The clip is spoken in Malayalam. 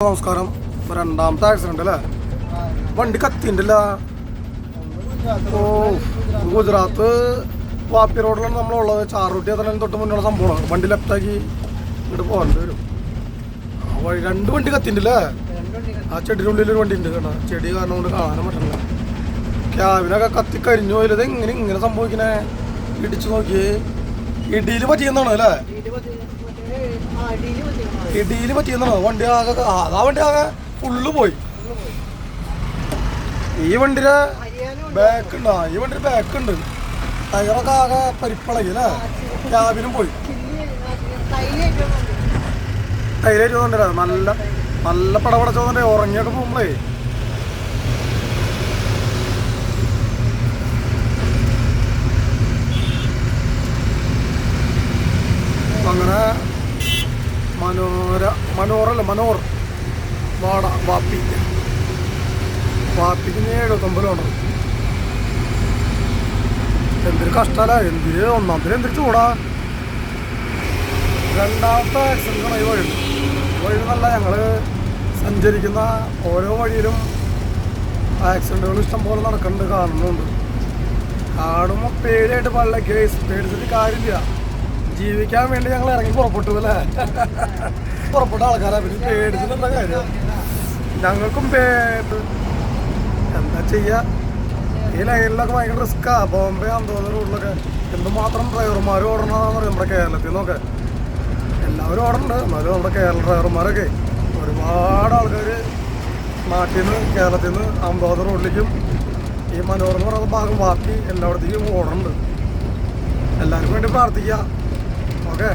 നമസ്കാരം. രണ്ടാമത്തെ ആക്സിഡന്റ് അല്ലേ? വണ്ടി കത്തിണ്ടല്ല. ഓ, ഗുജറാത്ത് വാപ്പി റോഡിലാണ് നമ്മളുള്ളത്. ചാറുട്ടി അതിനും തൊട്ട് മുന്നുള്ള സംഭവമാണ്. വണ്ടി ലെഫ്റ്റാക്കി ഇങ്ങോട്ട് പോകേണ്ടി വരും. രണ്ട് വണ്ടി കത്തിണ്ടല്ലേ? ആ ചെടിയുടെ ഉള്ളിലൊരു വണ്ടി ഉണ്ട് കേട്ടോ. ചെടി കാരണം കൊണ്ട് കാണാനും പറ്റില്ല. ക്യാബിനൊക്കെ കത്തി കരിഞ്ഞു പോയത്. ഇങ്ങനെ സംഭവിക്കണേ? ഇടിച്ചു നോക്കിയേ. ഇടിയിൽ പറ്റിയെന്നാണ് അല്ലേ? ഇടിയിൽ പറ്റിയെന്നാണ്. വണ്ടി ആകെ വണ്ടി ആകെ ഫുള്ള് പോയി. ഈ വണ്ടിയുടെ ബാക്ക് ഉണ്ടോ? ഈ വണ്ടിയുടെ ബാക്ക് ഉണ്ട്. ടയറൊക്കെ ആകെ പരിപ്പളകി അല്ലേ? ക്യാബിനും പോയി. ടൈലായിട്ട് തോന്നണ്ടേ? നല്ല നല്ല പടപടച്ച് തോന്നണ്ടേ? ഉറങ്ങിയൊക്കെ പോകുമ്പോഴേ അങ്ങനെ മനോർ വാപ്പിക്ക് 79 എന്തൊരു കഷ്ടല്ല. ഒന്നാമത്തെ എന്തൊരു ചൂടാ. രണ്ടാമത്തെ ആക്സിഡൻ്റാണ് ഈ വഴി നല്ല. ഞങ്ങൾ സഞ്ചരിക്കുന്ന ഓരോ വഴിയിലും ആക്സിഡൻറ്റുകൾ ഇഷ്ടംപോലെ നടക്കുന്നുണ്ട്, കാണുന്നുണ്ട്. കാണുമ്പോൾ പേടിയായിട്ട് പാടില്ല. കേസ് പേടിച്ചിട്ട് കാര്യമില്ല. ജീവിക്കാൻ വേണ്ടി ഞങ്ങൾ ഇറങ്ങി പുറപ്പെട്ടു അല്ലേ? പുറപ്പെട്ട ആൾക്കാരാ. പിന്നെ പേടിച്ചിട്ടുള്ള കാര്യം. ഞങ്ങൾക്കും എന്താ ചെയ്യുക? ഈ ലൈനിലൊക്കെ ഭയങ്കര റിസ്ക്കാ. ബോംബെ അഹമ്മദാബാദ് റോഡിലൊക്കെ എന്തുമാത്രം ഡ്രൈവർമാർ ഓടണമെന്ന് പറയും. നമ്മുടെ കേരളത്തിൽ നിന്നൊക്കെ എല്ലാവരും ഓടുന്നുണ്ട്. എന്നാലും നമ്മുടെ കേരള ഡ്രൈവർമാരൊക്കെ ഒരുപാട് ആൾക്കാർ നാട്ടിൽ നിന്ന്, കേരളത്തിൽ നിന്ന് അഹമ്മദാബാദ് റോഡിലേക്കും ഈ മനോർ എന്ന് പറയുന്ന ഭാഗം ബാക്കി എല്ലായിടത്തേക്കും ഓടുന്നുണ്ട്. എല്ലാവർക്കും വേണ്ടി പ്രാർത്ഥിക്കുക. ഓക്കെ.